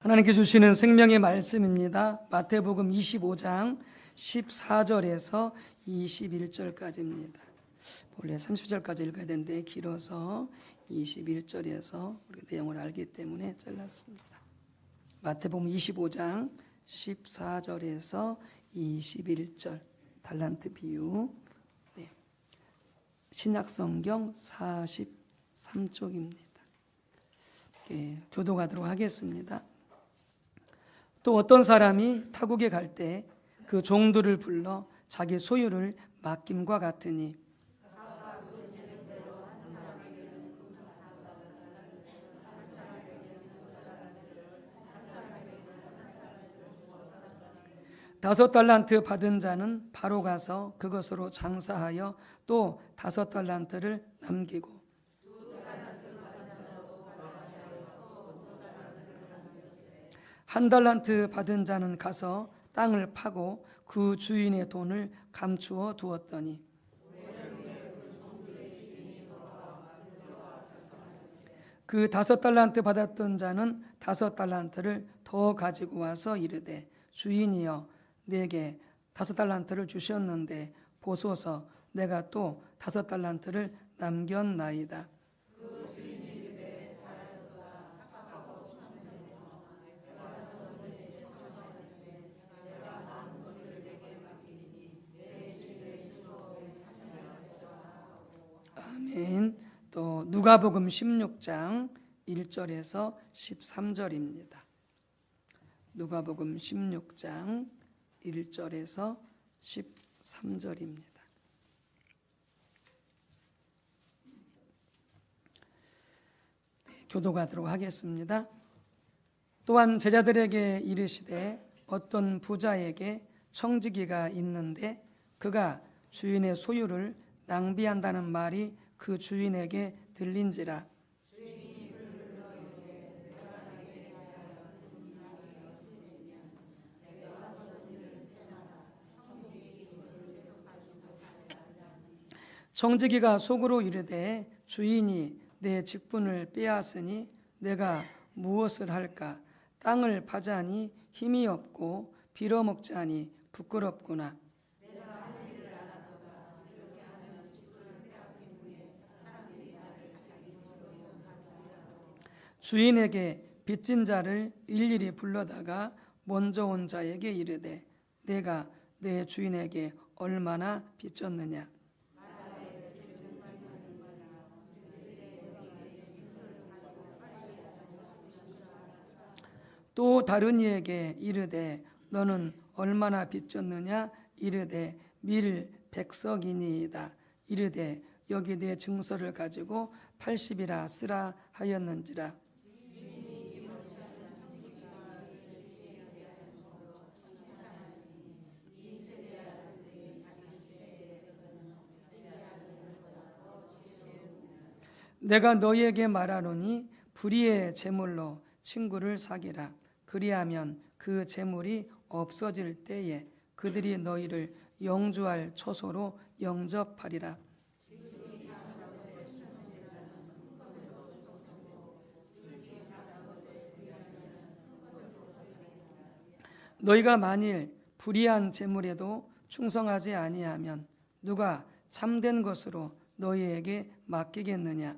하나님께 주시는 생명의 말씀입니다. 마태복음 25장 14절에서 21절까지입니다. 원래 30절까지 읽어야 되는데 길어서 21절에서 우리 내용을 알기 때문에 잘랐습니다. 마태복음 25장 14절에서 21절 달란트 비유. 신약성경 43쪽입니다. 교도가도록 하겠습니다. 또 어떤 사람이 타국에 갈 때 그 종들을 불러 자기 소유를 맡김과 같으니 다섯 달란트 받은 자는 바로 가서 그것으로 장사하여 또 다섯 달란트를 남기고 한 달란트 받은 자는 가서 땅을 파고 그 주인의 돈을 감추어 두었더니 그 다섯 달란트 받았던 자는 다섯 달란트를 더 가지고 와서 이르되 주인이여 내게 다섯 달란트를 주셨는데 보소서 내가 또 다섯 달란트를 남겼나이다. 아멘. 또 누가복음 16장 1절에서 13절입니다. 누가복음 16장 1절에서 13절입니다. 교도가도록 하겠습니다. 또한 제자들에게 이르시되 어떤 부자에게 청지기가 있는데 그가 주인의 소유를 낭비한다는 말이 그 주인에게 들린지라. 청지기가 속으로 이르되 주인이 내 직분을 빼앗으니 내가 무엇을 할까? 땅을 파자니 힘이 없고 빌어먹자니 부끄럽구나. 주인에게 빚진 자를 일일이 불러다가 먼저 온 자에게 이르되 내가 내 주인에게 얼마나 빚졌느냐? 또 다른 이에게 이르되 너는 얼마나 빚졌느냐? 이르되 밀 100석이니이다. 이르되 여기 내 증서를 가지고 80이라 쓰라 하였는지라. 내가 너희에게 말하노니 불의의 재물로 친구를 사귀라. 그리하면 그 재물이 없어질 때에 그들이 너희를 영주할 처소로 영접하리라. 너희가 만일 불의한 재물에도 충성하지 아니하면 누가 참된 것으로 너희에게 맡기겠느냐?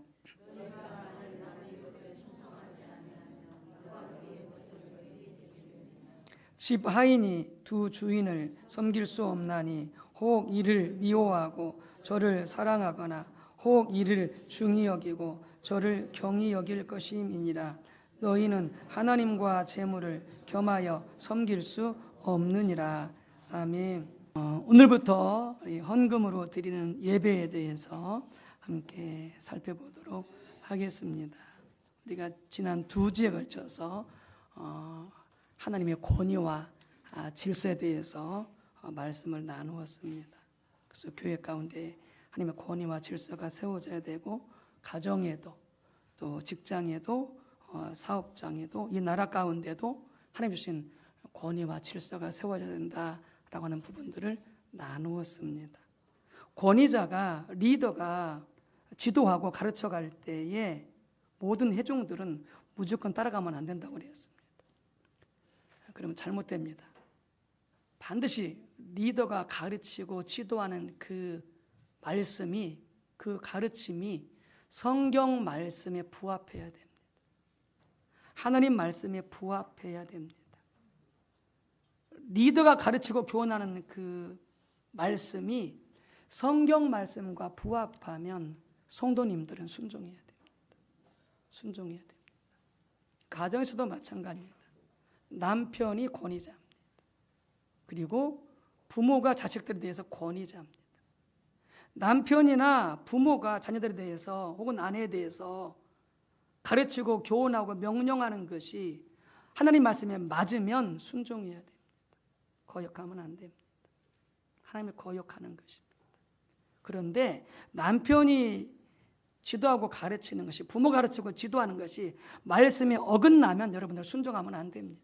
집 하인이 두 주인을 섬길 수 없나니 혹 이를 미워하고 저를 사랑하거나 혹 이를 중히 여기고 저를 경히 여길 것임이니라. 너희는 하나님과 재물을 겸하여 섬길 수 없느니라. 아멘. 오늘부터 헌금으로 드리는 예배에 대해서 함께 살펴보도록 하겠습니다. 우리가 지난 두 주에 걸쳐서 하나님의 권위와 질서에 대해서 말씀을 나누었습니다. 그래서 교회 가운데 하나님의 권위와 질서가 세워져야 되고 가정에도 또 직장에도 사업장에도 이 나라 가운데도 하나님 주신 권위와 질서가 세워져야 된다라고 하는 부분들을 나누었습니다. 권위자가 리더가 지도하고 가르쳐갈 때에 모든 회중들은 무조건 따라가면 안 된다고 그랬습니다. 그러면 잘못됩니다. 반드시 리더가 가르치고 지도하는 그 말씀이, 그 가르침이 성경 말씀에 부합해야 됩니다. 하나님 말씀에 부합해야 됩니다. 리더가 가르치고 교훈하는 그 말씀이 성경 말씀과 부합하면 성도님들은 순종해야 됩니다. 순종해야 됩니다. 가정에서도 마찬가지입니다. 남편이 권위자입니다. 그리고 부모가 자식들에 대해서 권위자입니다. 남편이나 부모가 자녀들에 대해서 혹은 아내에 대해서 가르치고 교훈하고 명령하는 것이 하나님 말씀에 맞으면 순종해야 됩니다. 거역하면 안 됩니다. 하나님을 거역하는 것입니다. 그런데 남편이 지도하고 가르치는 것이, 부모 가르치고 지도하는 것이 말씀에 어긋나면 여러분들 순종하면 안 됩니다.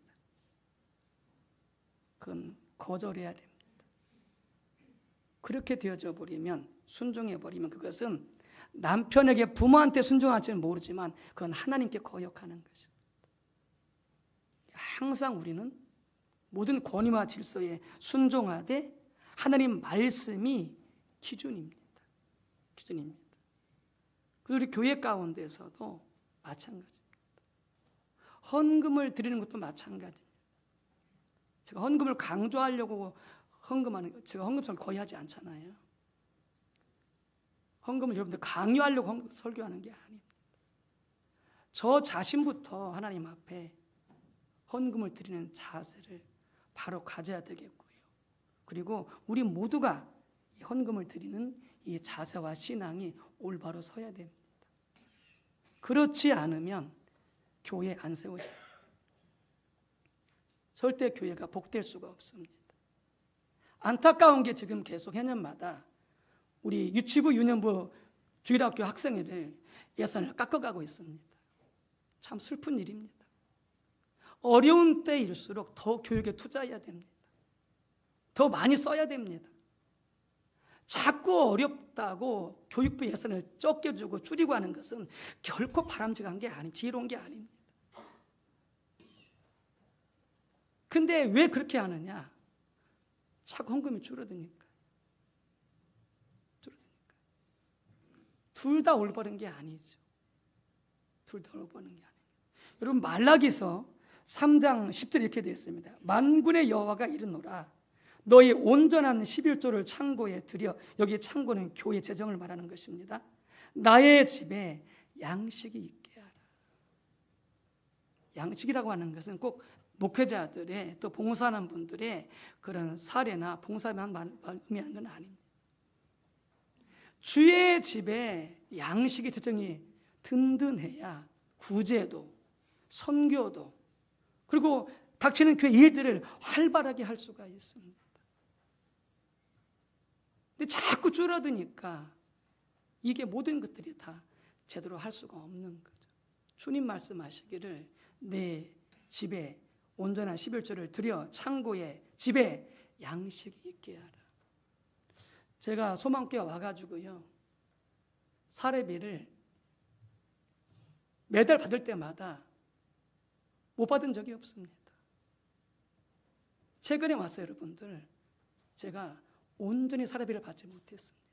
그건 거절해야 됩니다. 그렇게 되어져 버리면, 순종해 버리면 그것은 남편에게, 부모한테 순종할지는 모르지만 그건 하나님께 거역하는 것입니다. 항상 우리는 모든 권위와 질서에 순종하되 하나님 말씀이 기준입니다. 기준입니다. 그래서 우리 교회 가운데서도 마찬가지입니다. 헌금을 드리는 것도 마찬가지입니다. 제가 헌금을 강조하려고 헌금하는 거, 제가 헌금을 거의 하지 않잖아요. 헌금을 여러분들 강요하려고 설교하는 게 아닙니다. 저 자신부터 하나님 앞에 헌금을 드리는 자세를 바로 가져야 되겠고요. 그리고 우리 모두가 헌금을 드리는 이 자세와 신앙이 올바로 서야 됩니다. 그렇지 않으면 교회 안 세워져요. 절대 교회가 복될 수가 없습니다. 안타까운 게 지금 계속 해년마다 우리 유치부, 유년부, 주일학교 학생회를 예산을 깎아가고 있습니다. 참 슬픈 일입니다. 어려운 때일수록 더 교육에 투자해야 됩니다. 더 많이 써야 됩니다. 자꾸 어렵다고 교육부 예산을 적게 주고 줄이고 하는 것은 결코 바람직한 게 아닙니다. 지혜로운 게 아닙니다. 근데 왜 그렇게 하느냐? 자꾸 헌금이 줄어드니까. 둘 다 올바른 게 아니죠. 둘 다 올바른 게 아니에요. 여러분, 말라기서 3장 10절에 이렇게 되어 있습니다. 만군의 여호와가 이르노라, 너희 온전한 11조를 창고에 들여, 여기 창고는 교회 재정을 말하는 것입니다. 나의 집에 양식이 있게 하라. 양식이라고 하는 것은 꼭 목회자들의, 또 봉사하는 분들의 그런 사례나 봉사만 의미하는 건 아닙니다. 주의 집에 양식의 재정이 든든해야 구제도, 선교도, 그리고 닥치는 그 일들을 활발하게 할 수가 있습니다. 근데 자꾸 줄어드니까 이게 모든 것들이 다 제대로 할 수가 없는 거죠. 주님 말씀하시기를 내 집에 온전한 11조를 들여 창고에, 집에 양식이 있게 하라. 제가 소망교회 와가지고요, 사례비를 매달 받을 때마다 못 받은 적이 없습니다. 최근에 와서 여러분들, 제가 온전히 사례비를 받지 못했습니다.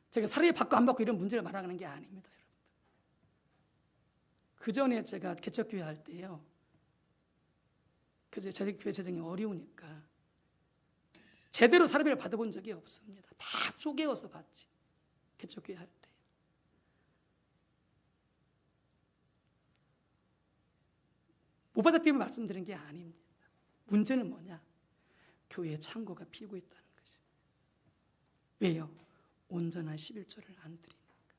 제가 사례비 받고 안 받고 이런 문제를 말하는 게 아닙니다, 여러분들. 그 전에 제가 개척교회 할 때요, 교회 재정이 어려우니까 제대로 사례비를 받아본 적이 없습니다. 다 쪼개어서 받지, 개척교회 할 때. 못 받았기 때문에 말씀드린 게 아닙니다. 문제는 뭐냐? 교회의 창고가 비고 있다는 것입니다. 왜요? 온전한 11조를 안 드리니까.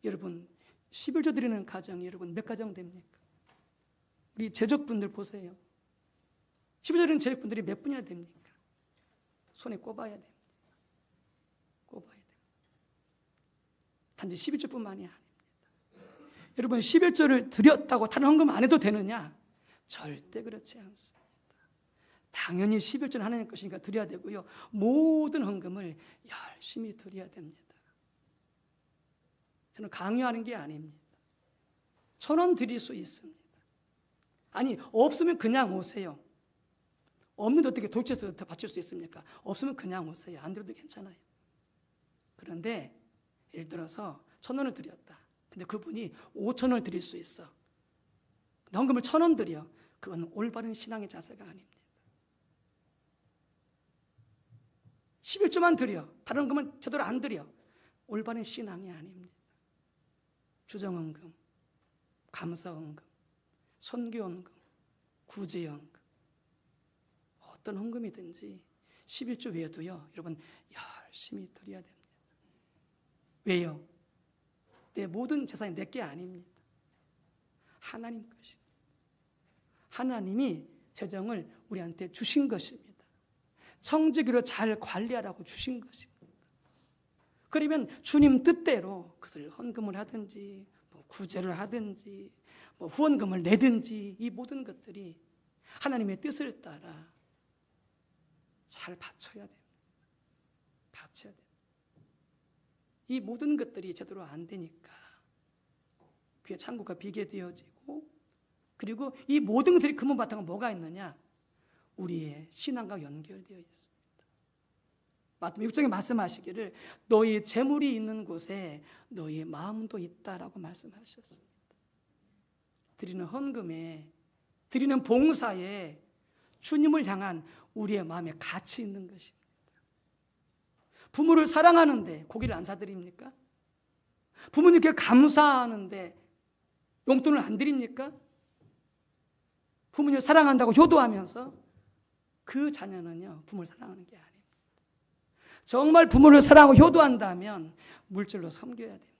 여러분, 11조 드리는 가정이 여러분 몇 가정 됩니까? 우리 제적분들 보세요. 11조 드리는 제적분들이 몇 분이나 됩니까? 손에 꼽아야 됩니다. 꼽아야 됩니다. 단지 11조뿐만이 아닙니다. 여러분, 11조를 드렸다고 다른 헌금 안 해도 되느냐? 절대 그렇지 않습니다. 당연히 11조는 하나님 것이니까 드려야 되고요, 모든 헌금을 열심히 드려야 됩니다. 저는 강요하는 게 아닙니다. 1,000원 드릴 수 있습니다. 아니, 없으면 그냥 오세요. 없는데 어떻게 도처에서 바칠 수 있습니까? 없으면 그냥 오세요. 안 드려도 괜찮아요. 그런데 예를 들어서 1,000원을 드렸다. 근데 그분이 5,000원을 드릴 수 있어. 헌금을 1,000원 드려. 그건 올바른 신앙의 자세가 아닙니다. 11조만 드려. 다른 헌금은 제대로 안 드려. 올바른 신앙이 아닙니다. 주정헌금, 감사헌금, 선교헌금, 구제헌금, 어떤 헌금이든지 11조 외에도요, 여러분 열심히 드려야 됩니다. 왜요? 내 모든 재산이 내 게 아닙니다. 하나님 것입니다. 하나님이 재정을 우리한테 주신 것입니다. 청지기로 잘 관리하라고 주신 것입니다. 그러면 주님 뜻대로 그것을 헌금을 하든지 구제를 하든지 후원금을 내든지 이 모든 것들이 하나님의 뜻을 따라 잘 바쳐야 됩니다. 바쳐야 됩니다. 이 모든 것들이 제대로 안 되니까 그의 창고가 비게 되어지고, 그리고 이 모든 것들이 근본 바탕은 뭐가 있느냐? 우리의 신앙과 연결되어 있습니다. 마태복음 6장에 말씀하시기를 너희 재물이 있는 곳에 너희 마음도 있다라고 말씀하셨습니다. 드리는 헌금에, 드리는 봉사에 주님을 향한 우리의 마음에 가치 있는 것입니다. 부모를 사랑하는데 고기를 안 사드립니까? 부모님께 감사하는데 용돈을 안 드립니까? 부모님을 사랑한다고 효도하면서 그 자녀는요, 부모를 사랑하는 게 아닙니다. 정말 부모를 사랑하고 효도한다면 물질로 섬겨야 됩니다.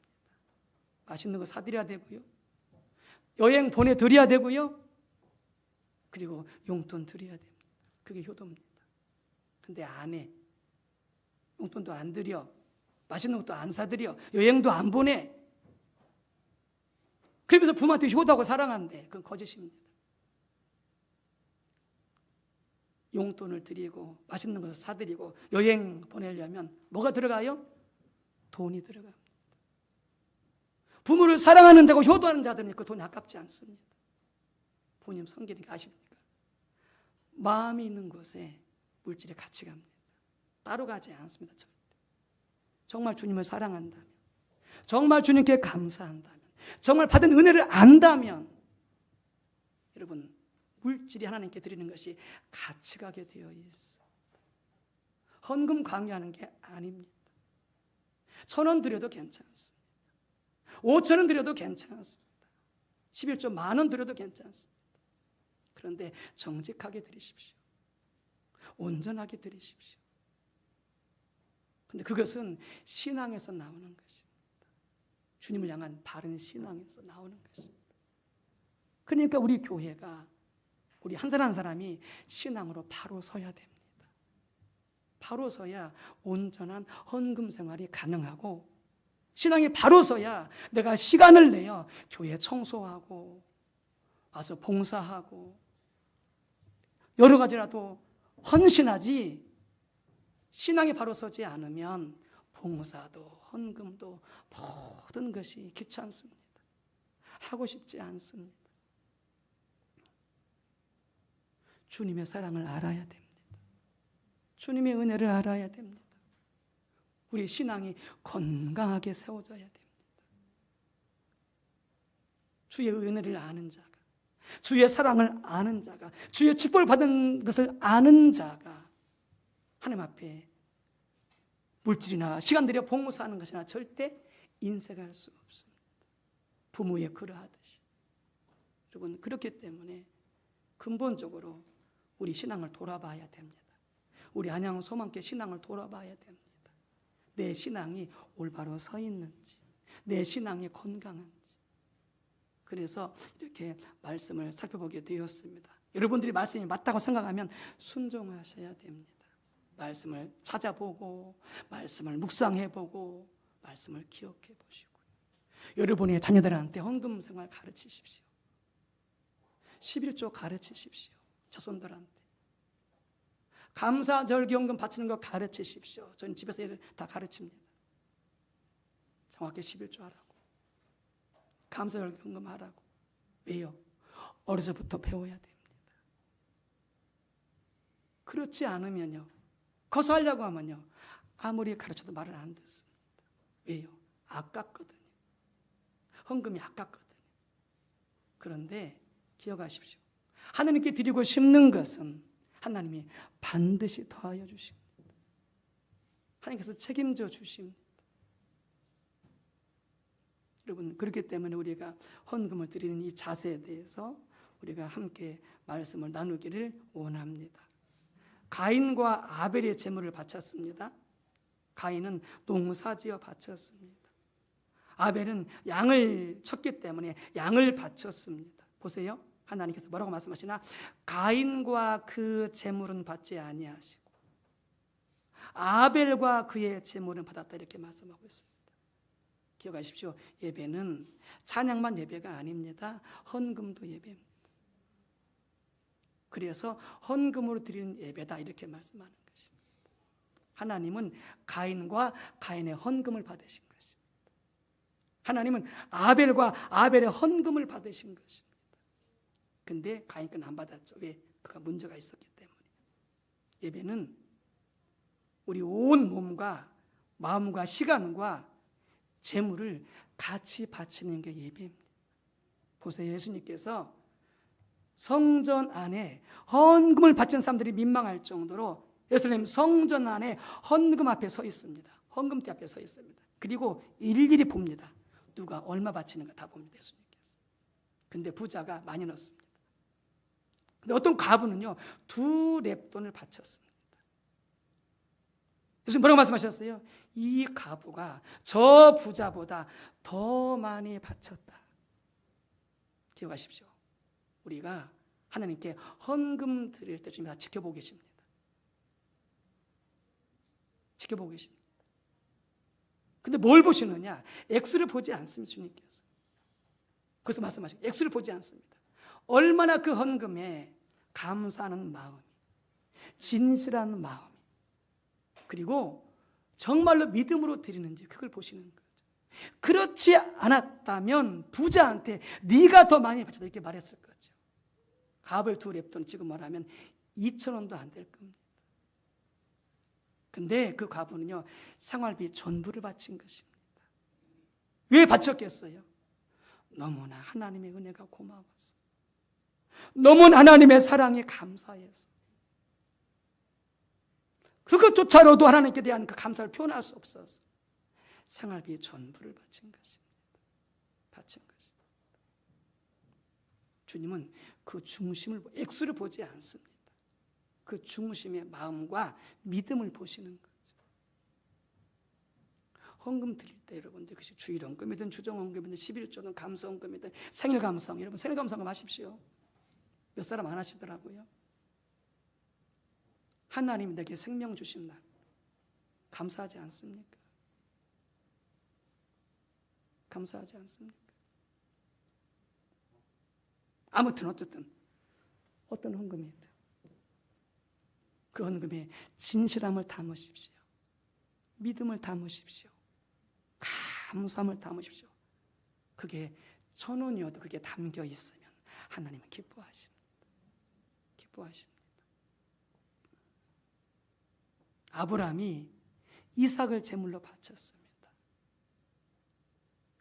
맛있는 거 사드려야 되고요, 여행 보내드려야 되고요, 그리고 용돈 드려야 됩니다. 그게 효도입니다. 근데 안 해. 용돈도 안 드려, 맛있는 것도 안 사드려, 여행도 안 보내. 그러면서 부모한테 효도하고 사랑한대. 그건 거짓입니다. 용돈을 드리고 맛있는 것을 사드리고 여행 보내려면 뭐가 들어가요? 돈이 들어갑니다. 부모를 사랑하는 자고 효도하는 자들은 그 돈이 아깝지 않습니다. 부모님 섬기는 게 아십니까? 마음이 있는 곳에 물질이 같이 갑니다. 따로 가지 않습니다. 절대. 정말 주님을 사랑한다면, 정말 주님께 감사한다면, 정말 받은 은혜를 안다면 여러분, 물질이 하나님께 드리는 것이 같이 가게 되어 있습니다. 헌금 강요하는 게 아닙니다. 1,000원 드려도 괜찮습니다. 5,000원 드려도 괜찮습니다. 11조 10,000원 드려도 괜찮습니다. 그런데 정직하게 드리십시오. 온전하게 드리십시오. 그런데 그것은 신앙에서 나오는 것입니다. 주님을 향한 바른 신앙에서 나오는 것입니다. 그러니까 우리 교회가, 우리 한 사람 한 사람이 신앙으로 바로 서야 됩니다. 바로 서야 온전한 헌금 생활이 가능하고, 신앙이 바로 서야 내가 시간을 내어 교회 청소하고 와서 봉사하고 여러 가지라도 헌신하지, 신앙이 바로 서지 않으면 봉사도 헌금도 모든 것이 귀찮습니다. 하고 싶지 않습니다. 주님의 사랑을 알아야 됩니다. 주님의 은혜를 알아야 됩니다. 우리 신앙이 건강하게 세워져야 됩니다. 주의 은혜를 아는 자가, 주의 사랑을 아는 자가, 주의 축복을 받은 것을 아는 자가 하나님 앞에 물질이나 시간 들여 봉사하는 것이나 절대 인색할 수 없습니다. 부모에 그러하듯이. 여러분, 그렇기 때문에 근본적으로 우리 신앙을 돌아봐야 됩니다. 우리 안양 소망교회 신앙을 돌아봐야 됩니다. 내 신앙이 올바로 서 있는지, 내 신앙이 건강한지. 그래서 이렇게 말씀을 살펴보게 되었습니다. 여러분들이 말씀이 맞다고 생각하면 순종하셔야 됩니다. 말씀을 찾아보고, 말씀을 묵상해보고, 말씀을 기억해보시고요. 여러분의 자녀들한테 헌금 생활 가르치십시오. 11조 가르치십시오. 자손들한테. 감사절기헌금 바치는 거 가르치십시오. 저는 집에서 다 가르칩니다. 정확히 11조 하라고. 감사를 헌금하라고. 왜요? 어려서부터 배워야 됩니다. 그렇지 않으면요, 거서하려고 하면요, 아무리 가르쳐도 말을 안 듣습니다. 왜요? 아깝거든요. 헌금이 아깝거든요. 그런데 기억하십시오. 하나님께 드리고 싶는 것은 하나님이 반드시 더하여 주십니다. 하나님께서 책임져 주십니다. 여러분, 그렇기 때문에 우리가 헌금을 드리는 이 자세에 대해서 우리가 함께 말씀을 나누기를 원합니다. 가인과 아벨의 제물을 바쳤습니다. 가인은 농사지어 바쳤습니다. 아벨은 양을 쳤기 때문에 양을 바쳤습니다. 보세요. 하나님께서 뭐라고 말씀하시나? 가인과 그 제물은 받지 아니하시고 아벨과 그의 제물은 받았다, 이렇게 말씀하고 있습니다. 기억하십시오. 예배는 찬양만 예배가 아닙니다. 헌금도 예배입니다. 그래서 헌금으로 드리는 예배다, 이렇게 말씀하는 것입니다. 하나님은 가인과 가인의 헌금을 받으신 것입니다. 하나님은 아벨과 아벨의 헌금을 받으신 것입니다. 근데 가인 건 안 받았죠. 왜? 그가 문제가 있었기 때문에. 예배는 우리 온 몸과 마음과 시간과 재물을 같이 바치는 게 예배입니다. 보세요. 예수님께서 성전 안에 헌금을 바치는 사람들이 민망할 정도로 예루살렘 성전 안에 헌금 앞에 서 있습니다. 헌금대 앞에 서 있습니다. 그리고 일일이 봅니다. 누가 얼마 바치는가 다 봅니다. 예수님께서. 근데 부자가 많이 넣었습니다. 근데 어떤 과부는요, 2렙돈을 바쳤습니다. 예수님 뭐라고 말씀하셨어요? 이 과부가 저 부자보다 더 많이 바쳤다. 기억하십시오. 우리가 하나님께 헌금 드릴 때 주님이 다 지켜보고 계십니다. 지켜보고 계십니다. 근데 뭘 보시느냐? 액수를 보지 않습니다. 주님께서. 그래서 말씀하시고 액수를 보지 않습니다. 얼마나 그 헌금에 감사하는 마음이, 진실한 마음이, 그리고 정말로 믿음으로 드리는지 그걸 보시는 거죠. 그렇지 않았다면 부자한테 네가 더 많이 바쳤다, 이렇게 말했을 거죠. 갑을 2렙돈 지금 말하면 2,000원도 안 될 겁니다. 근데 그 과부는요, 생활비 전부를 바친 것입니다. 왜 바쳤겠어요? 너무나 하나님의 은혜가 고마워서, 너무나 하나님의 사랑이 감사해서, 그것조차로도 하나님께 대한 그 감사를 표현할 수 없어서 생활비의 전부를 바친 것입니다. 바친 것입니다. 주님은 그 중심을, 액수를 보지 않습니다. 그 중심의 마음과 믿음을 보시는 거죠. 헌금 드릴 때 여러분들, 그것이 주일헌금이든 주정헌금이든 11조든 감사헌금이든 생일감사헌, 여러분 생일감사헌금 하십시오. 몇 사람 안 하시더라고요. 하나님이 내게 생명 주신 날 감사하지 않습니까? 감사하지 않습니까? 아무튼 어쨌든 어떤 헌금이든 그 헌금에 진실함을 담으십시오. 믿음을 담으십시오. 감사함을 담으십시오. 그게 1,000원이어도 그게 담겨 있으면 하나님은 기뻐하십니다. 기뻐하십니다. 아브라함이 이삭을 제물로 바쳤습니다.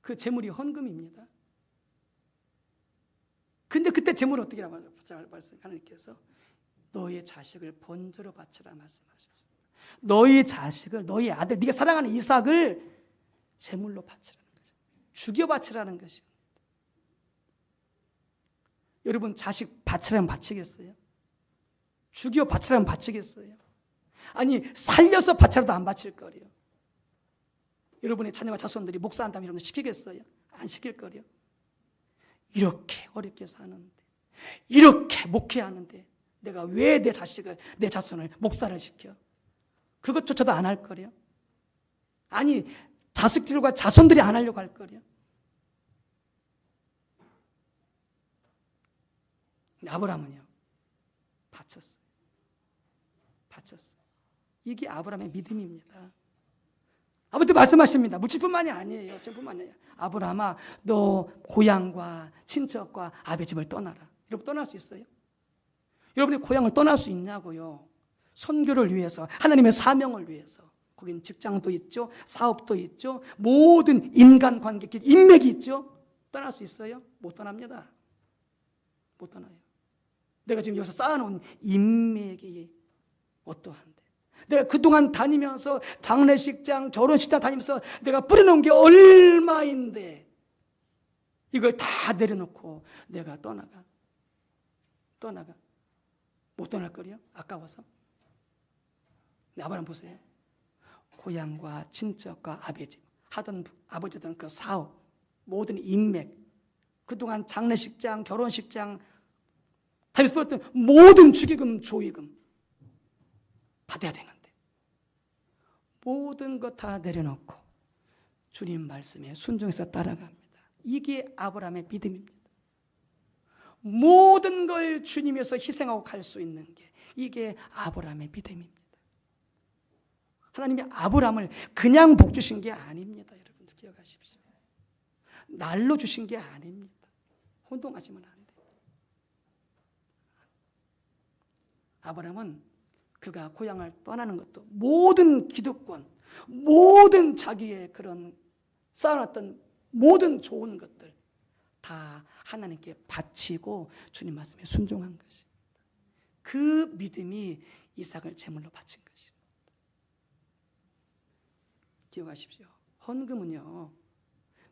그 제물이 헌금입니다. 근데 그때 제물을 어떻게 말씀? 하나님께서 너의 자식을 번제로 바치라 말씀하셨습니다. 너의 자식을, 너의 아들, 네가 사랑하는 이삭을 제물로 바치라는 거죠. 죽여 바치라는 것입니다. 여러분, 자식 바치라면 바치겠어요? 죽여 바치라면 바치겠어요? 아니, 살려서 바치라도 안 바칠 거래요. 여러분의 자녀와 자손들이 목사한다면 이런 거 시키겠어요? 안 시킬 거래요. 이렇게 어렵게 사는데, 이렇게 목회하는데 내가 왜 내 자식을, 내 자손을 목사를 시켜? 그것조차도 안 할 거래요. 아니, 자식들과 자손들이 안 하려고 할 거래요. 아브라함은요, 바쳤어요. 바쳤어요. 이게 아브라함의 믿음입니다. 아버지 말씀하십니다. 물질뿐만이 아니에요. 전뿐만이 아니에요. 아브라함아, 너 고향과 친척과 아버지 집을 떠나라. 여러분 떠날 수 있어요? 여러분이 고향을 떠날 수 있냐고요? 선교를 위해서, 하나님의 사명을 위해서. 거긴 직장도 있죠, 사업도 있죠, 모든 인간관계, 인맥이 있죠. 떠날 수 있어요? 못 떠납니다. 못 떠나요. 내가 지금 여기서 쌓아놓은 인맥이 어떠한데, 내가 그동안 다니면서 장례식장, 결혼식장 다니면서 내가 뿌려놓은 게 얼마인데 이걸 다 내려놓고 내가 떠나가 못 떠날 거리요? 아까워서. 아브라함 보세요. 고향과 친척과 아버지 하던 아버지든 그 사업, 모든 인맥, 그동안 장례식장, 결혼식장 다니면서 벌었던 모든 축의금, 조의금 받아야 되는데 모든 것 다 내려놓고 주님 말씀에 순종해서 따라갑니다. 이게 아브라함의 믿음입니다. 모든 걸 주님에서 희생하고 갈 수 있는 게 이게 아브라함의 믿음입니다. 하나님이 아브라함을 그냥 복 주신 게 아닙니다. 여러분들 기억하십시오. 날로 주신 게 아닙니다. 혼동하시면 안 돼요. 아브라함은 그가 고향을 떠나는 것도 모든 기득권, 모든 자기의 그런 쌓아놨던 모든 좋은 것들 다 하나님께 바치고 주님 말씀에 순종한 것입니다. 그 믿음이 이삭을 제물로 바친 것입니다. 기억하십시오. 헌금은요,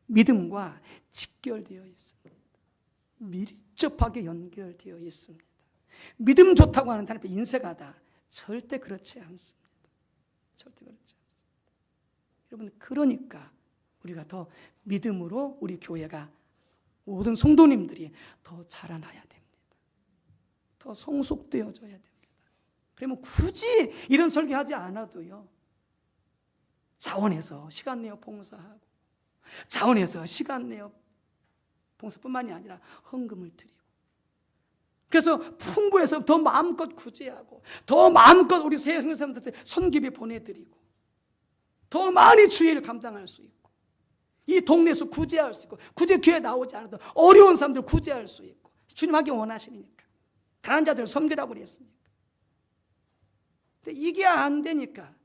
믿음과 직결되어 있습니다. 밀접하게 연결되어 있습니다. 믿음 좋다고 하는 하나님 앞에 인색하다, 절대 그렇지 않습니다. 절대 그렇지 않습니다. 여러분, 그러니까 우리가 더 믿음으로 우리 교회가, 모든 성도님들이 더 자라나야 됩니다. 더 성숙되어져야 됩니다. 그러면 굳이 이런 설교하지 않아도요, 자원해서 시간 내어 봉사하고, 자원해서 시간 내어 봉사뿐만이 아니라 헌금을 드리고, 그래서 풍부해서 더 마음껏 구제하고, 더 마음껏 우리 새 형제사람들한테 선교비 보내드리고, 더 많이 주의를 감당할 수 있고, 이 동네에서 구제할 수 있고, 구제교회 나오지 않아도 어려운 사람들 구제할 수 있고, 주님 하기 원하시니까 가난한 자들을 섬기라고 그랬으니까. 근데 이게 안 되니까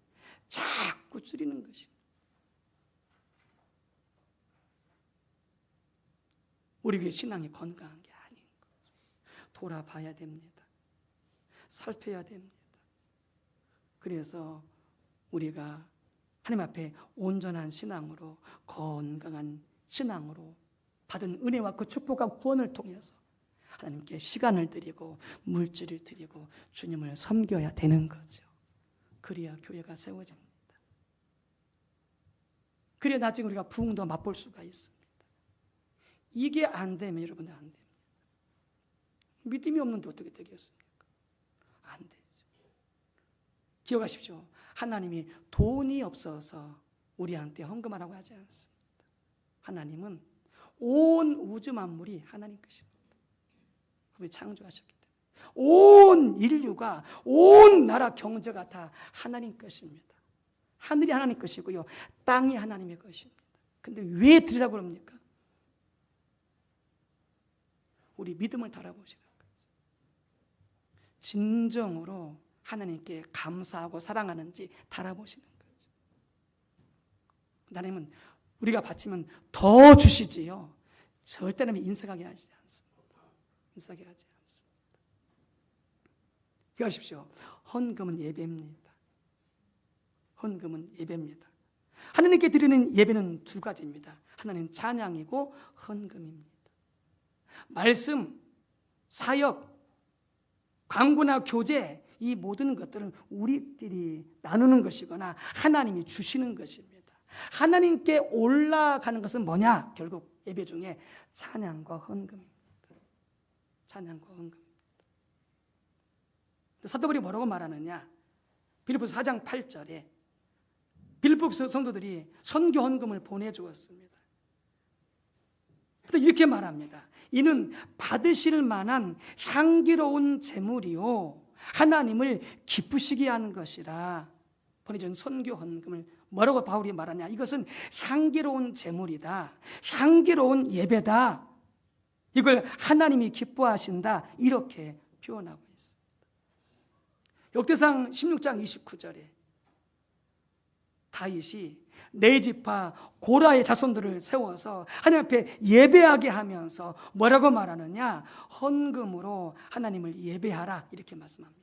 자꾸 줄이는 것입니다. 우리 교회 신앙이 건강한 게 아닌 거죠. 돌아봐야 됩니다. 살펴야 됩니다. 그래서 우리가 하나님 앞에 온전한 신앙으로, 건강한 신앙으로 받은 은혜와 그 축복과 구원을 통해서 하나님께 시간을 드리고 물질을 드리고 주님을 섬겨야 되는 거죠. 그래야 교회가 세워집니다. 그래야 나중에 우리가 부흥도 맛볼 수가 있습니다. 이게 안 되면 여러분들 안 됩니다. 믿음이 없는데 어떻게 되겠습니까? 안 되죠. 기억하십시오. 하나님이 돈이 없어서 우리한테 헌금하라고 하지 않습니다. 하나님은 온 우주 만물이 하나님 것입니다. 그분이 창조하셨기 때문에 온 인류가, 온 나라 경제가 다 하나님 것입니다. 하늘이 하나님 것이고요, 땅이 하나님의 것입니다. 근데 왜 드리라고 그럽니까? 우리 믿음을 달아보시는 거죠. 진정으로 하나님께 감사하고 사랑하는지 달아보시는 거죠. 하나님은 우리가 바치면 더 주시지요, 절대 하나님이 인색하게 하지 않습니다. 인색하게 하지 않습니다. 기억하십시오. 헌금은 예배입니다. 헌금은 예배입니다. 하나님께 드리는 예배는 두 가지입니다. 하나는 찬양이고 헌금입니다. 말씀, 사역, 광고나 교제, 이 모든 것들은 우리들이 나누는 것이거나 하나님이 주시는 것입니다. 하나님께 올라가는 것은 뭐냐? 결국 예배 중에 찬양과 헌금입니다. 찬양과 헌금입니다. 사도 바울이 뭐라고 말하느냐? 빌립보서 4장 8절에 빌립보 성도들이 선교 헌금을 보내주었습니다. 이렇게 말합니다. 이는 받으실 만한 향기로운 제물이요 하나님을 기쁘시게 하는 것이라 보내준 선교 헌금을 뭐라고 바울이 말하냐? 이것은 향기로운 제물이다. 향기로운 예배다. 이걸 하나님이 기뻐하신다. 이렇게 표현하고 있습니다. 역대상 16장 29절에 다윗이 네 지파 고라의 자손들을 세워서 하나님 앞에 예배하게 하면서 뭐라고 말하느냐? 헌금으로 하나님을 예배하라 이렇게 말씀합니다.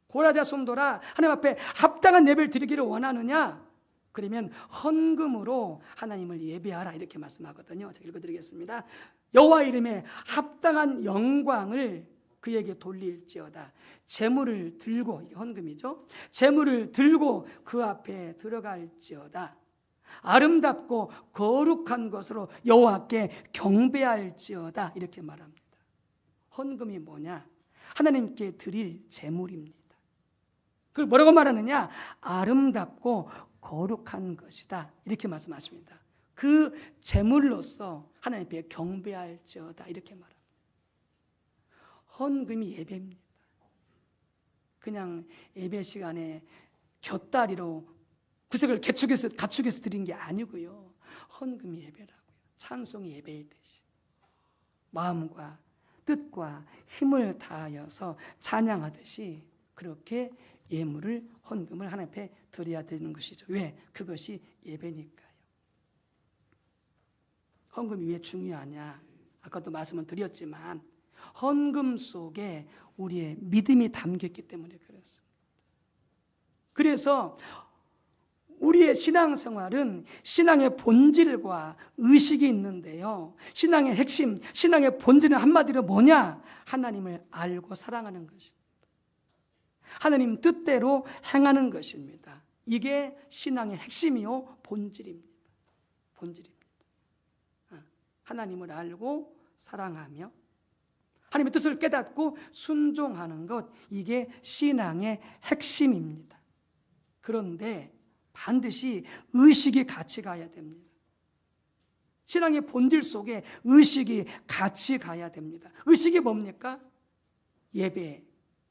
고라 자손들아, 하나님 앞에 합당한 예배를 드리기를 원하느냐? 그러면 헌금으로 하나님을 예배하라 이렇게 말씀하거든요. 제가 읽어드리겠습니다. 여호와 이름에 합당한 영광을 그에게 돌릴지어다. 재물을 들고, 이게 헌금이죠. 재물을 들고 그 앞에 들어갈지어다. 아름답고 거룩한 것으로 여호와께 경배할지어다 이렇게 말합니다. 헌금이 뭐냐? 하나님께 드릴 재물입니다. 그걸 뭐라고 말하느냐? 아름답고 거룩한 것이다 이렇게 말씀하십니다. 그 재물로서 하나님께 경배할지어다 이렇게 말합니다. 헌금이 예배입니다. 그냥 예배 시간에 곁다리로 구석을 가축에서 드린 게 아니고요. 헌금이 예배라고요. 찬송이 예배이듯이 마음과 뜻과 힘을 다하여서 찬양하듯이 그렇게 예물을, 헌금을 하나님 앞에 드려야 되는 것이죠. 왜? 그것이 예배니까요. 헌금이 왜 중요하냐? 아까도 말씀을 드렸지만 헌금 속에 우리의 믿음이 담겼기 때문에 그렇습니다. 그래서 우리의 신앙생활은 신앙의 본질과 의식이 있는데요. 신앙의 핵심, 신앙의 본질은 한마디로 뭐냐? 하나님을 알고 사랑하는 것입니다. 하나님 뜻대로 행하는 것입니다. 이게 신앙의 핵심이요 본질입니다. 본질입니다. 하나님을 알고 사랑하며 하나님의 뜻을 깨닫고 순종하는 것, 이게 신앙의 핵심입니다. 그런데 반드시 의식이 같이 가야 됩니다. 신앙의 본질 속에 의식이 같이 가야 됩니다. 의식이 뭡니까? 예배,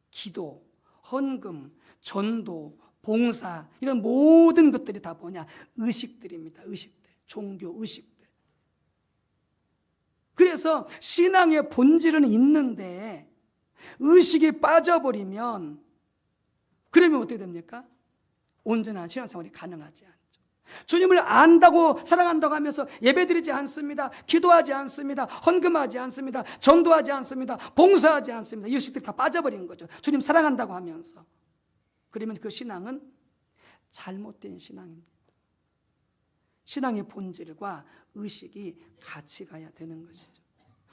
기도, 헌금, 전도, 봉사, 이런 모든 것들이 다 뭐냐? 의식들입니다. 의식들, 종교 의식들. 그래서 신앙의 본질은 있는데 의식이 빠져버리면 그러면 어떻게 됩니까? 온전한 신앙생활이 가능하지 않죠. 주님을 안다고 사랑한다고 하면서 예배드리지 않습니다. 기도하지 않습니다. 헌금하지 않습니다. 전도하지 않습니다. 봉사하지 않습니다. 이 의식들이 다 빠져버린 거죠. 주님 사랑한다고 하면서. 그러면 그 신앙은 잘못된 신앙입니다. 신앙의 본질과 의식이 같이 가야 되는 것이죠.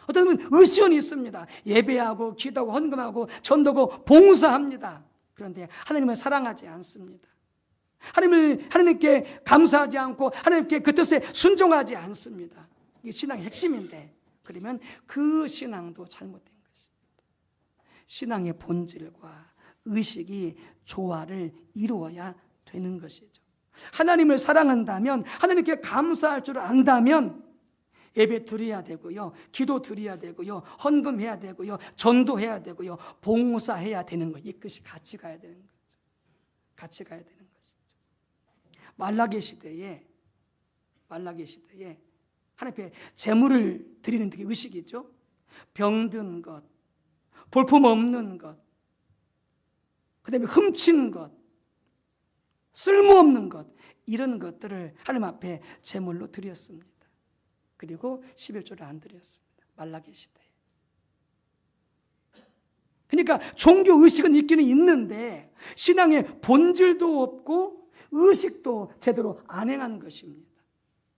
어떤 분은 의식은 있습니다. 예배하고 기도하고 헌금하고 전도하고 봉사합니다. 그런데 하나님을 사랑하지 않습니다. 하나님께 감사하지 않고 하나님께 그 뜻에 순종하지 않습니다. 이게 신앙의 핵심인데 그러면 그 신앙도 잘못된 것입니다. 신앙의 본질과 의식이 조화를 이루어야 되는 것이죠. 하나님을 사랑한다면, 하나님께 감사할 줄 안다면 예배 드려야 되고요, 기도 드려야 되고요, 헌금해야 되고요, 전도해야 되고요, 봉사해야 되는 거예요. 이것이 같이 가야 되는 거죠. 같이 가야 되는 것이죠. 말라기 시대에 하나님 앞에 제물을 드리는 게 의식이죠. 병든 것, 볼품 없는 것, 그 다음에 훔친 것, 쓸모없는 것, 이런 것들을 하나님 앞에 제물로 드렸습니다. 그리고 11조를 안 드렸습니다. 말라기 시대에. 그러니까 종교 의식은 있기는 있는데 신앙의 본질도 없고 의식도 제대로 안 행한 것입니다.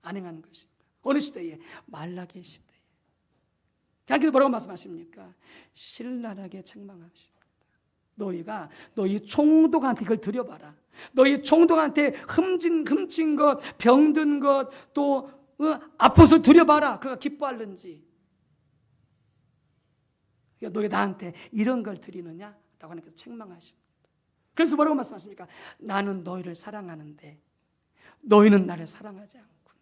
안 행한 것입니다. 어느 시대에? 말라기 시대에. 하나님께서 뭐라고 말씀하십니까? 신랄하게 책망하십니다. 너희가 너희 총독한테 이걸 드려봐라. 너희 총독한테 훔친 것, 병든 것, 또 아파서 드려봐라. 그가 기뻐할는지. 너희 나한테 이런 걸 드리느냐? 라고 하나님께서 책망하십니다. 그래서 뭐라고 말씀하십니까? 나는 너희를 사랑하는데 너희는 나를 사랑하지 않구나.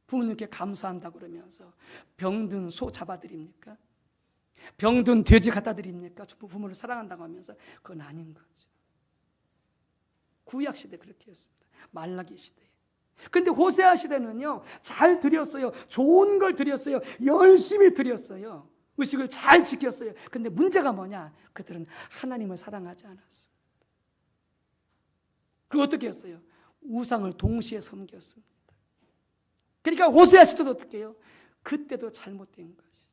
부모님께 감사한다고 그러면서 병든 소 잡아드립니까? 병든 돼지 갖다 드립니까? 부모를 사랑한다고 하면서 그건 아닌 거죠. 구약 시대 그렇게 했습니다. 말라기 시대에. 근데 호세아 시대는요, 잘 드렸어요. 좋은 걸 드렸어요. 열심히 드렸어요. 의식을 잘 지켰어요. 근데 문제가 뭐냐? 그들은 하나님을 사랑하지 않았어요. 그리고 어떻게 했어요? 우상을 동시에 섬겼습니다. 그러니까 호세아 시대도 어떻게 해요? 그때도 잘못된 것이죠.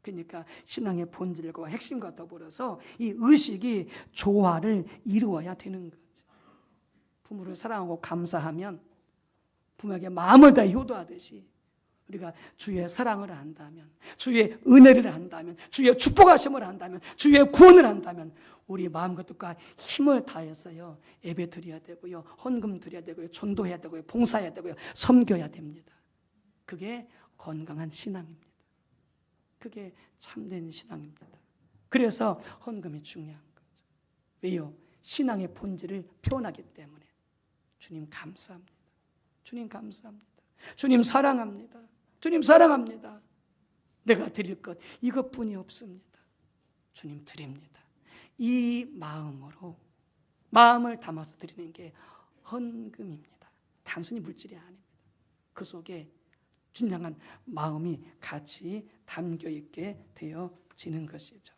그러니까 신앙의 본질과 핵심과 더불어서 이 의식이 조화를 이루어야 되는 거죠. 부모를 사랑하고 감사하면 부모에게 마음을 다해 효도하듯이 우리가 주의 사랑을 안다면, 주의 은혜를 안다면, 주의 축복하심을 안다면, 주의 구원을 안다면 우리 마음과 뜻과 힘을 다해서요 예배 드려야 되고요, 헌금 드려야 되고요, 전도해야 되고요, 봉사해야 되고요, 섬겨야 됩니다. 그게 건강한 신앙입니다. 그게 참된 신앙입니다. 그래서 헌금이 중요한 거죠. 왜요? 신앙의 본질을 표현하기 때문에. 주님 감사합니다. 주님 감사합니다. 주님 사랑합니다. 주님 사랑합니다. 내가 드릴 것 이것뿐이 없습니다. 주님 드립니다. 이 마음으로 마음을 담아서 드리는 게 헌금입니다. 단순히 물질이 아닙니다. 그 속에 준량한 마음이 같이 담겨 있게 되어지는 것이죠.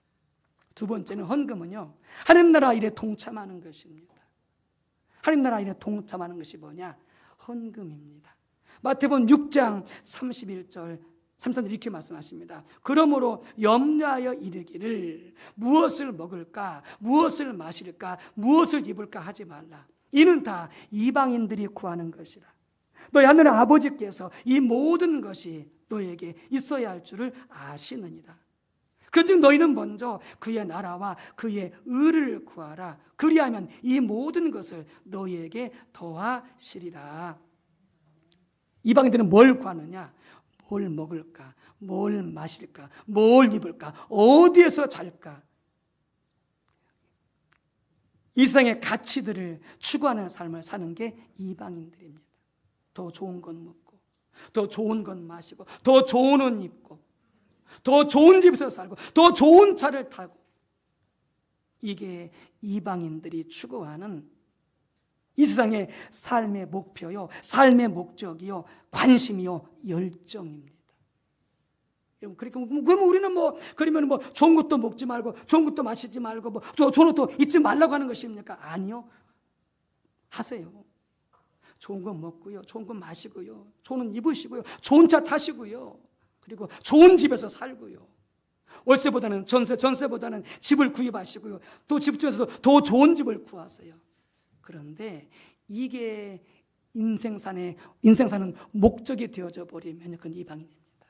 두 번째는 헌금은요, 하나님 나라 일에 동참하는 것입니다. 하나님 나라 일에 동참하는 것이 뭐냐? 헌금입니다. 마태복음 6장 31절 33절 이렇게 말씀하십니다. 그러므로 염려하여 이르기를 무엇을 먹을까, 무엇을 마실까, 무엇을 입을까 하지 말라. 이는 다 이방인들이 구하는 것이라. 너희 하늘의 아버지께서 이 모든 것이 너에게 있어야 할 줄을 아시느니라. 그런즉 너희는 먼저 그의 나라와 그의 의를 구하라. 그리하면 이 모든 것을 너희에게 더하시리라. 이방인들은 뭘 구하느냐? 뭘 먹을까? 뭘 마실까? 뭘 입을까? 어디에서 잘까? 이 세상의 가치들을 추구하는 삶을 사는 게 이방인들입니다. 더 좋은 것 먹고, 더 좋은 것 마시고, 더 좋은 옷 입고, 더 좋은 집에서 살고, 더 좋은 차를 타고, 이게 이방인들이 추구하는 이 세상의 삶의 목표요, 삶의 목적이요, 관심이요, 열정입니다. 그러면 우리는 그러면 좋은 것도 먹지 말고, 좋은 것도 마시지 말고, 좋은 것도 잊지 말라고 하는 것입니까? 아니요. 하세요. 좋은 거 먹고요, 좋은 거 마시고요, 좋은 옷 입으시고요, 좋은 차 타시고요, 그리고 좋은 집에서 살고요. 월세보다는 전세보다는 집을 구입하시고요. 또 집 중에서도 더 좋은 집을 구하세요. 그런데 이게 인생 사는 목적이 되어져 버리면 그건 이방인입니다.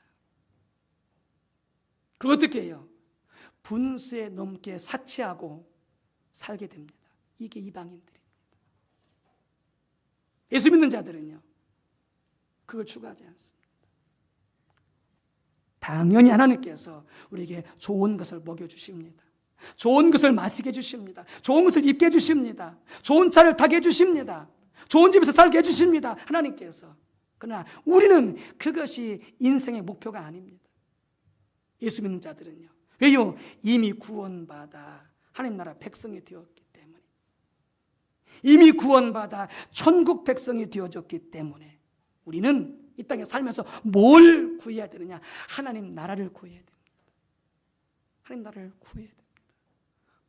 그리고 어떻게 해요? 분수에 넘게 사치하고 살게 됩니다. 이게 이방인들입니다. 예수 믿는 자들은요, 그걸 추구하지 않습니다. 당연히 하나님께서 우리에게 좋은 것을 먹여주십니다. 좋은 것을 마시게 해주십니다. 좋은 것을 입게 해주십니다. 좋은 차를 타게 해주십니다. 좋은 집에서 살게 해주십니다. 하나님께서. 그러나 우리는 그것이 인생의 목표가 아닙니다. 예수 믿는 자들은요. 왜요? 이미 구원받아 하나님 나라 백성이 되었기 때문에, 이미 구원받아 천국 백성이 되어졌기 때문에 우리는 이 땅에 살면서 뭘 구해야 되느냐? 하나님 나라를 구해야 됩니다. 하나님 나라를 구해야 됩니다.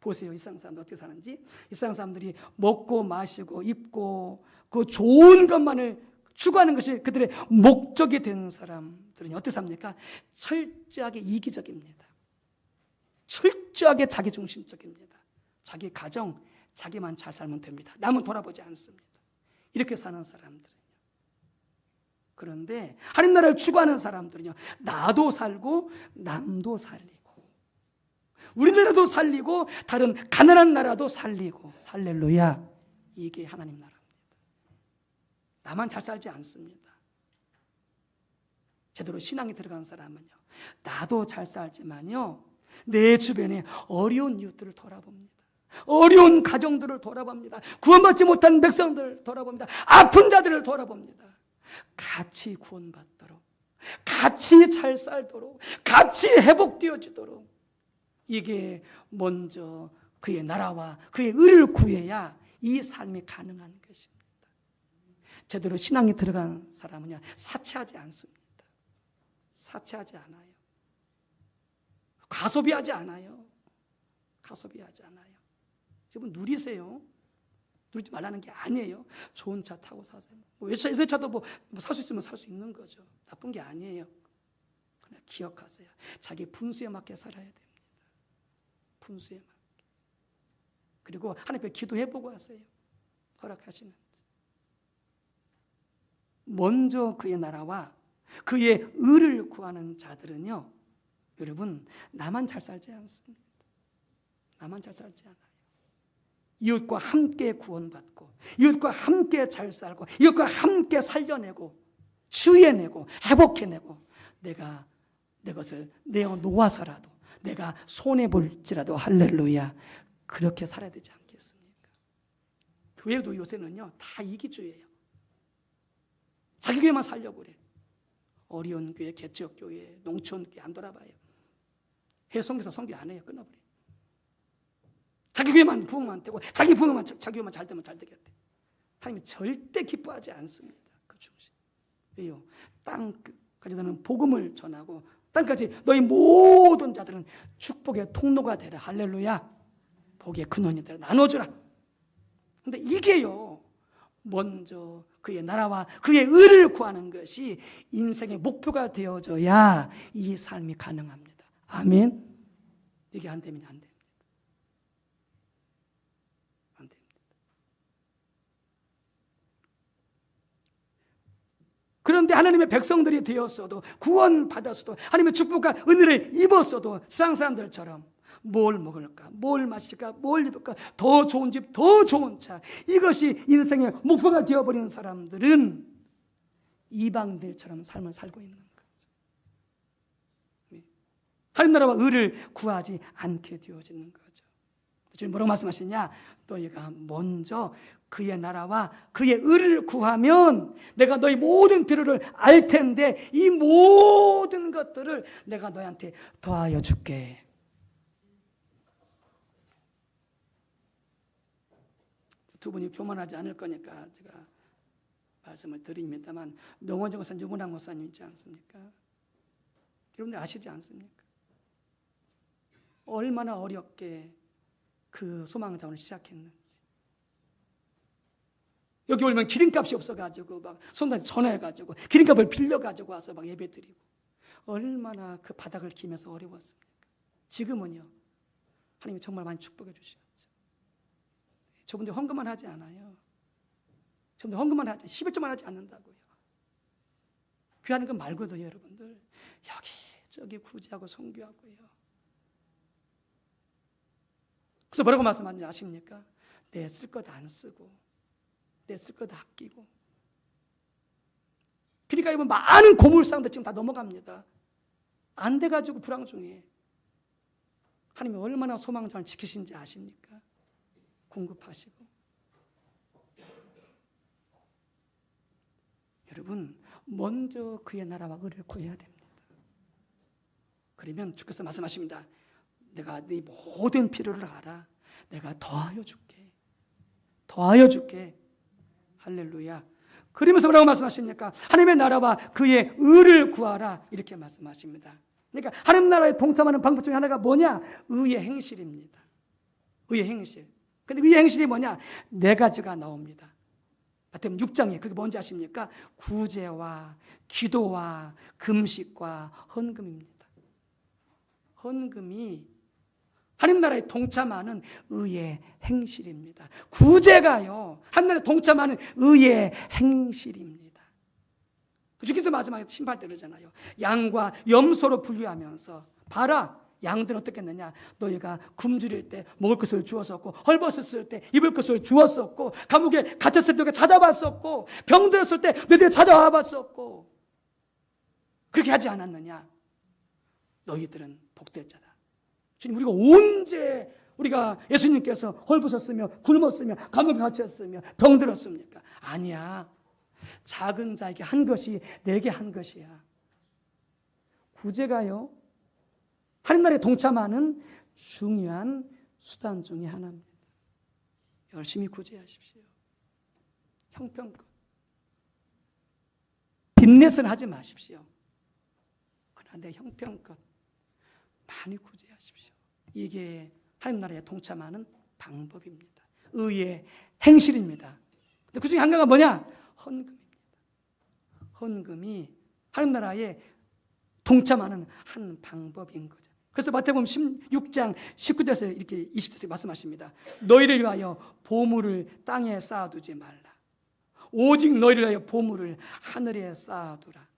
보세요, 이 세상 사람들 어떻게 사는지. 이 세상 사람들이 먹고 마시고 입고 그 좋은 것만을 추구하는 것이 그들의 목적이 된 사람들은 어떻게 삽니까? 철저하게 이기적입니다. 철저하게 자기중심적입니다. 자기 가정, 자기만 잘 살면 됩니다. 남은 돌아보지 않습니다. 이렇게 사는 사람들은요. 그런데 하나님 나라를 추구하는 사람들은요, 나도 살고 남도 살리고 우리나라도 살리고 다른 가난한 나라도 살리고, 할렐루야, 이게 하나님 나라입니다. 나만 잘 살지 않습니다. 제대로 신앙이 들어간 사람은요, 나도 잘 살지만요, 내 주변에 어려운 이웃들을 돌아봅니다. 어려운 가정들을 돌아봅니다. 구원받지 못한 백성들을 돌아봅니다. 아픈 자들을 돌아봅니다. 같이 구원받도록, 같이 잘 살도록, 같이 회복되어지도록, 이게 먼저 그의 나라와 그의 의를 구해야 이 삶이 가능한 것입니다. 제대로 신앙에 들어간 사람은요, 사치하지 않습니다. 사치하지 않아요. 가소비하지 않아요. 가소비하지 않아요. 여러분 누리세요. 누리지 말라는 게 아니에요. 좋은 차 타고 사세요. 외제차도 뭐 살 수 있으면 살 수 있는 거죠. 나쁜 게 아니에요. 그러나 기억하세요. 자기 분수에 맞게 살아야 됩니다. 분수에 맞게. 그리고 하나님께 기도해보고 하세요. 허락하시는지. 먼저 그의 나라와 그의 의를 구하는 자들은요, 여러분 나만 잘 살지 않습니다. 나만 잘 살지 않아요. 이웃과 함께 구원받고, 이웃과 함께 잘 살고, 이웃과 함께 살려내고, 치유해내고, 회복해내고, 내가 내 것을 내어놓아서라도, 내가 손해볼지라도 할렐루야, 그렇게 살아야 되지 않겠습니까? 교회도 요새는요 다 이기주의예요. 자기 교회만 살려고 그래. 어려운 교회, 개척 교회, 농촌 교회 안 돌아봐요. 해성에서 성교 안 해요. 끊어버려요. 자기 교회만 부흥만 되고, 자기 교회만 잘 되면 잘 되겠대. 하나님이 절대 기뻐하지 않습니다. 그 중심. 왜요? 땅까지는 복음을 전하고, 땅까지 너희 모든 자들은 축복의 통로가 되라. 할렐루야. 복의 근원이 되라. 나눠주라. 근데 이게요, 먼저 그의 나라와 그의 의를 구하는 것이 인생의 목표가 되어져야 이 삶이 가능합니다. 아멘. 이게 안 되면 안 됩니다. 안 됩니다. 그런데 하나님의 백성들이 되었어도, 구원받았어도, 하나님의 축복과 은혜를 입었어도 세상 사람들처럼 뭘 먹을까, 뭘 마실까, 뭘 입을까, 더 좋은 집, 더 좋은 차, 이것이 인생의 목표가 되어버리는 사람들은 이방들처럼 삶을 살고 있는 거죠. 하나님 나라와 의를 구하지 않게 되어지는 거죠. 주님 뭐라고 말씀하시냐? 너희가 먼저 그의 나라와 그의 의를 구하면 내가 너희 모든 필요를 알 텐데 이 모든 것들을 내가 너희한테 더하여 줄게. 두 분이 교만하지 않을 거니까 제가 말씀을 드립니다만, 명원정 목사님, 유문학 목사님 있지 않습니까? 여러분들 아시지 않습니까? 얼마나 어렵게 그 소망자원을 시작했는지. 여기 오면 기름값이 없어가지고 막 손단에 전화해가지고 기름값을 빌려가지고 와서 막 예배드리고, 얼마나 그 바닥을 기면서 어려웠습니까? 지금은요, 하나님이 정말 많이 축복해 주셨죠. 저분들 헌금만 하지 않아요. 저분들 헌금만 하지, 11조만 하지 않는다고요. 귀하는 것 말고도 여러분들 여기저기 구제하고 선교하고요. 그래서 뭐라고 말씀하는지 아십니까? 내 쓸 것 안 쓰고, 내 쓸 것 아끼고. 그러니까 이번 많은 고물상들 지금 다 넘어갑니다. 안 돼가지고 불황 중에. 하나님이 얼마나 소망장을 지키신지 아십니까? 공급하시고. 여러분, 먼저 그의 나라와 의를 구해야 됩니다. 그러면 주께서 말씀하십니다. 내가 네 모든 필요를 알아. 내가 더하여 줄게. 더하여 줄게. 할렐루야. 그러면서 뭐라고 말씀하십니까? 하나님의 나라와 그의 의를 구하라. 이렇게 말씀하십니다. 그러니까 하나님 나라에 동참하는 방법 중에 하나가 뭐냐? 의의 행실입니다. 의의 행실. 근데 의의 행실이 뭐냐? 네 가지가 나옵니다. 마태복음 6장에 그게 뭔지 아십니까? 구제와 기도와 금식과 헌금입니다. 헌금이 하나님 나라에 동참하는 의의 행실입니다. 구제가요, 하나님 나라에 동참하는 의의 행실입니다. 주께서 마지막에 심판 때 그러잖아요. 양과 염소로 분류하면서 봐라, 양들은 어떻게 했느냐? 너희가 굶주릴 때 먹을 것을 주었었고, 헐벗었을 때 입을 것을 주었었고, 감옥에 갇혔을 때 찾아봤었고, 병들었을 때 너희들 찾아와 봤었고, 그렇게 하지 않았느냐? 너희들은 복될 자다. 주님, 우리가 언제 우리가 예수님께서 헐벗었으며 굶었으며 감옥에 갇혔으며 병들었습니까? 아니야. 작은 자에게 한 것이 내게 한 것이야. 구제가요, 하나님 나라에 동참하는 중요한 수단 중에 하나입니다. 열심히 구제하십시오. 형편껏. 빚내서는 하지 마십시오. 그러나 내 형편껏 많이 구제하십시오. 이게 하나님 나라에 동참하는 방법입니다. 의의 행실입니다. 근데 그 중에 한 가지가 뭐냐? 헌금입니다. 헌금이 하나님 나라에 동참하는 한 방법인 거죠. 그래서 마태복음 16장 19절에서 이렇게 20절에 말씀하십니다. 너희를 위하여 보물을 땅에 쌓아두지 말라. 오직 너희를 위하여 보물을 하늘에 쌓아두라.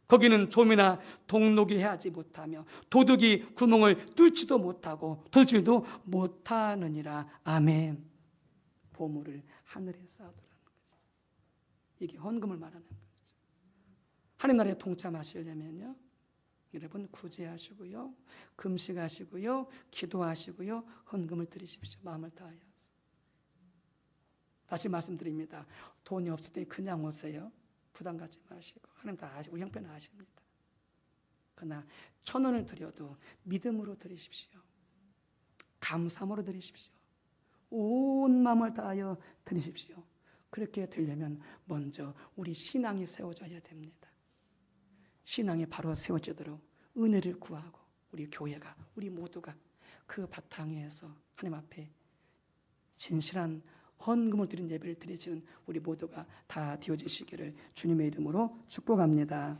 거기는 좀이나 동록이 해하지 못하며 도둑이 구멍을 뚫지도 못하고 도둑질도 못하느니라. 아멘. 보물을 하늘에 쌓아두라는 거죠. 이게 헌금을 말하는 거죠. 하나님 나라에 동참하시려면요, 여러분 구제하시고요, 금식하시고요, 기도하시고요, 헌금을 드리십시오. 마음을 다하여서. 다시 말씀드립니다. 돈이 없을 때 그냥 오세요. 부담 갖지 마시고. 하나님 다 아시고 우리 형편 아십니다. 그러나 1,000원을 드려도 믿음으로 드리십시오. 감사함으로 드리십시오. 온 마음을 다하여 드리십시오. 그렇게 되려면 먼저 우리 신앙이 세워져야 됩니다. 신앙이 바로 세워지도록 은혜를 구하고 우리 교회가, 우리 모두가 그 바탕에서 하나님 앞에 진실한 헌금을 드린 예배를 드리시는 우리 모두가 다 되어지시기를 주님의 이름으로 축복합니다.